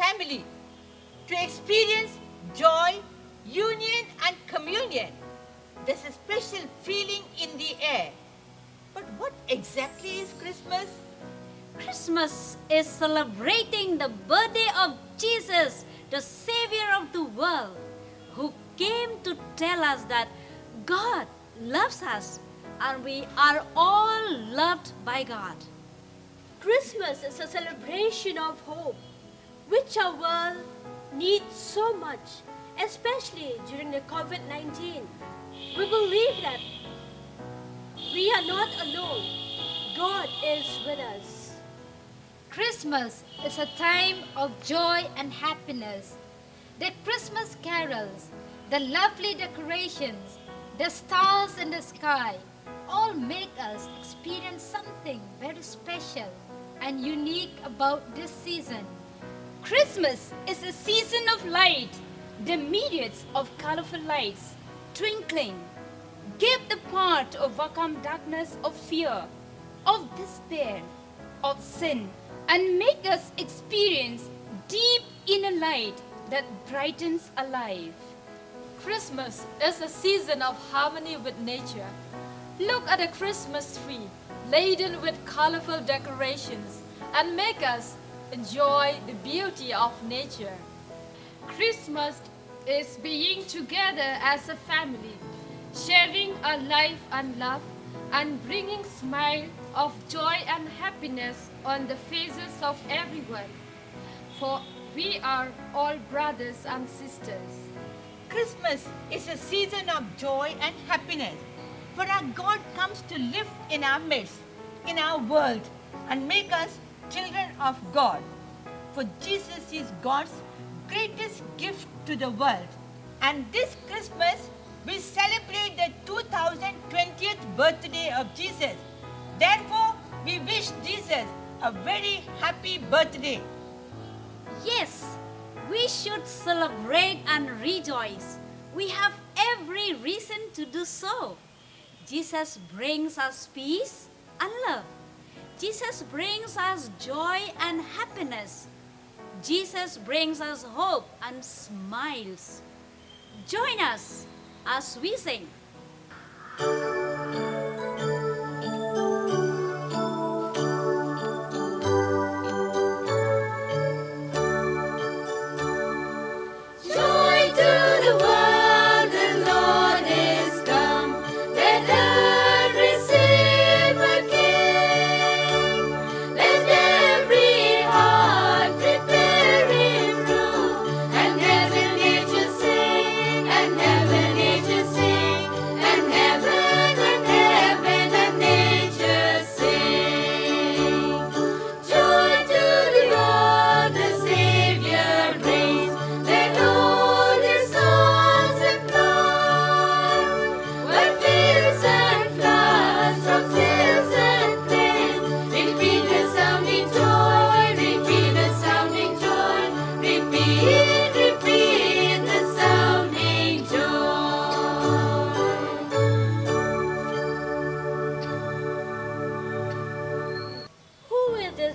family, to experience joy, union and communion. There's a special feeling in the air. But what exactly is Christmas? Christmas is celebrating the birthday of Jesus, the Savior of the world, who came to tell us that God loves us and we are all loved by God. Christmas is a celebration of hope, which our world needs so much, especially during the COVID-19. We believe that we are not alone. God is with us. Christmas is a time of joy and happiness. The Christmas carols, the lovely decorations, the stars in the sky all make us experience something very special and unique about this season. Christmas is a season of light. The myriads of colorful lights twinkling give the power to overcome darkness of fear, of despair, of sin, and make us experience deep inner light that brightens our life. Christmas is a season of harmony with nature. Look at a Christmas tree laden with colorful decorations and make us enjoy the beauty of nature. Christmas is being together as a family, sharing our life and love, and bringing smile of joy and happiness on the faces of everyone. For we are all brothers and sisters. Christmas is a season of joy and happiness, for our God comes to live in our midst, in our world, and make us children of God. For Jesus is God's greatest gift to the world. And this Christmas, we celebrate the 2020th birthday of Jesus. Therefore, we wish Jesus a very happy birthday. Yes, we should celebrate and rejoice. We have every reason to do so. Jesus brings us peace and love. Jesus brings us joy and happiness. Jesus brings us hope and smiles. Join us as we sing.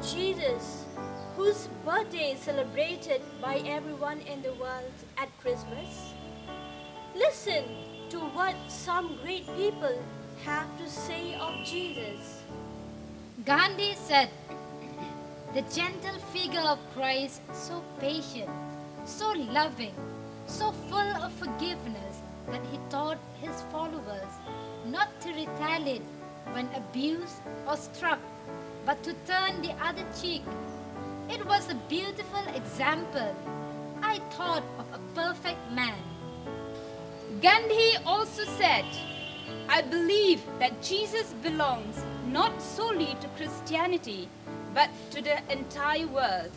Jesus, whose birthday is celebrated by everyone in the world at Christmas? Listen to what some great people have to say of Jesus. Gandhi said, "The gentle figure of Christ, so patient, so loving, so full of forgiveness that he taught his followers not to retaliate when abused or struck, but to turn the other cheek. It was a beautiful example. I thought of a perfect man." Gandhi also said, "I believe that Jesus belongs not solely to Christianity, but to the entire world,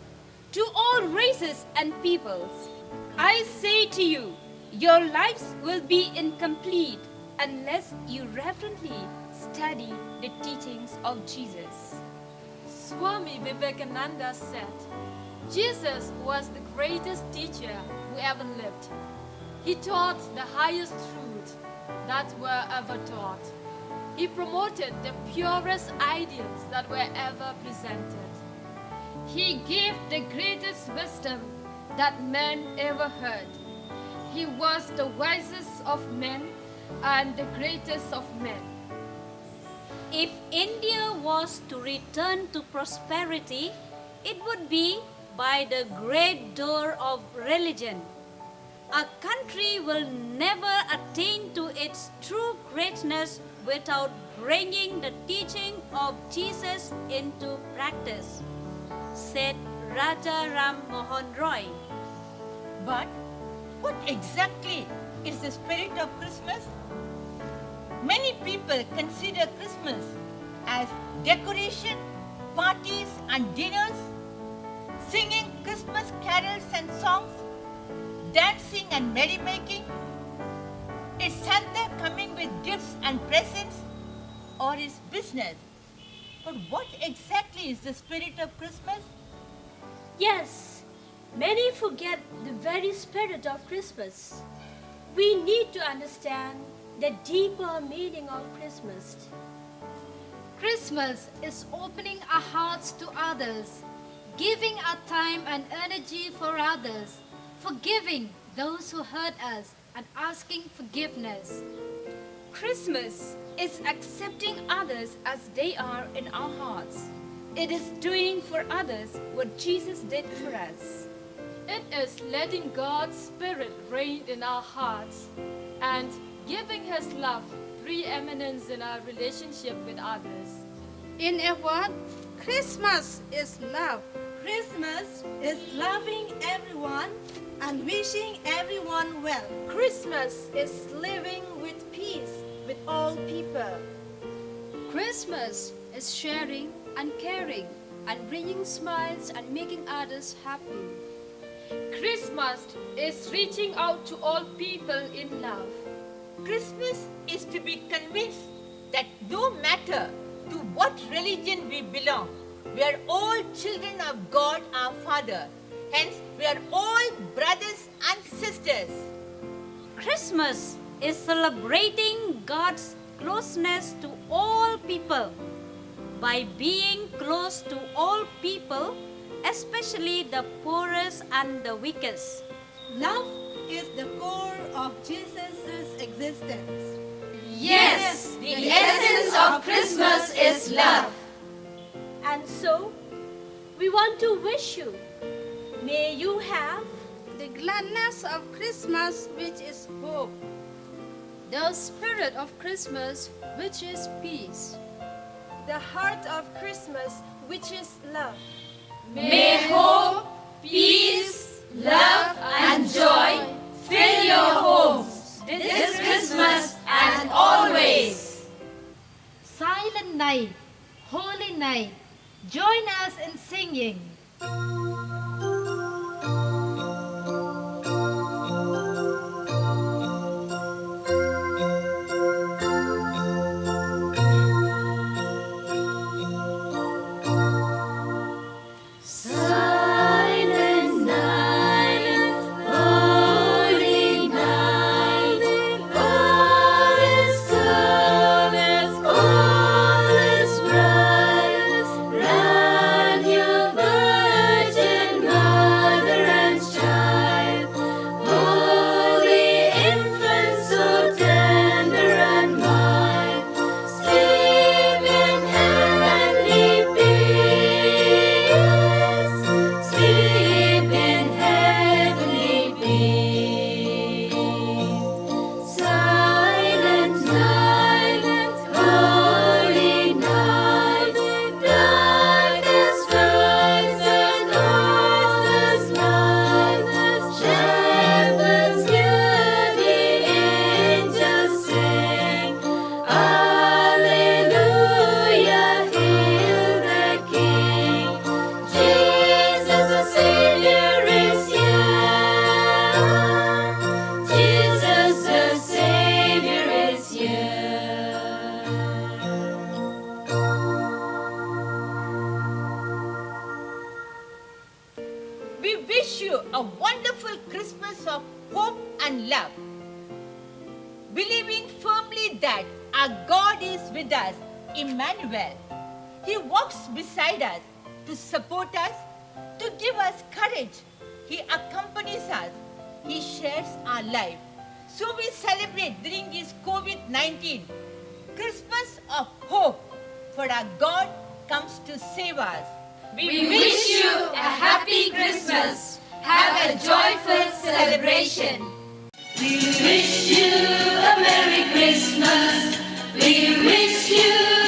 to all races and peoples. I say to you, your lives will be incomplete unless you reverently study the teachings of Jesus." Swami Vivekananda said, Jesus was the greatest teacher who ever lived. He taught the highest truth that were ever taught. He promoted the purest ideals that were ever presented. He gave the greatest wisdom that man ever heard. He was the wisest of men and the greatest of men. If India was to return to prosperity, it would be by the great door of religion. A country will never attain to its true greatness without bringing the teaching of Jesus into practice, said Raja Ram Mohan Roy. But what exactly is the spirit of Christmas? Many people consider Christmas as decoration, parties and dinners, singing Christmas carols and songs, dancing and merrymaking. Is Santa coming with gifts and presents, or is business? But what exactly is the spirit of Christmas? Yes, many forget the very spirit of Christmas. We need to understand the deeper meaning of Christmas. Christmas is opening our hearts to others, giving our time and energy for others, forgiving those who hurt us, and asking forgiveness. Christmas is accepting others as they are in our hearts. It is doing for others what Jesus did for us. It is letting God's Spirit reign in our hearts and giving His love preeminence in our relationship with others. In a word, Christmas is love. Christmas is loving everyone and wishing everyone well. Christmas is living with peace with all people. Christmas is sharing and caring and bringing smiles and making others happy. Christmas is reaching out to all people in love. Christmas is to be convinced that no matter to what religion we belong, we are all children of God our Father. Hence, we are all brothers and sisters. Christmas is celebrating God's closeness to all people. By being close to all people, especially the poorest and the weakest. Love is the core of Jesus' existence. Yes, the essence of Christmas is love. And so, we want to wish you, may you have The gladness of Christmas, which is hope. The spirit of Christmas, which is peace. The heart of Christmas, which is love. May hope, peace, love, and joy fill your homes this Christmas and always. Silent night, holy night, join us in singing. Silent night, holy night, all is darkness, all is bright. Round your Virgin Mother and Child, holy infant, so tender and mild, sleep in heavenly peace. Sleep in heavenly peace. Silent night, holy night, darkness rises, darkness rises. Shepherds hear the angels sing, Alleluia, hail the King. Jesus the Savior is here. Jesus the Savior is here. We wish you a wonderful Christmas of hope and love, believing firmly that our God is with us, Emmanuel. He walks beside us to support us, to give us courage. He accompanies us. He shares our life. So we celebrate during this COVID-19 Christmas of hope, for our God comes to save us. We wish you a happy Christmas. Have a joyful celebration. We wish you a Merry Christmas. We wish you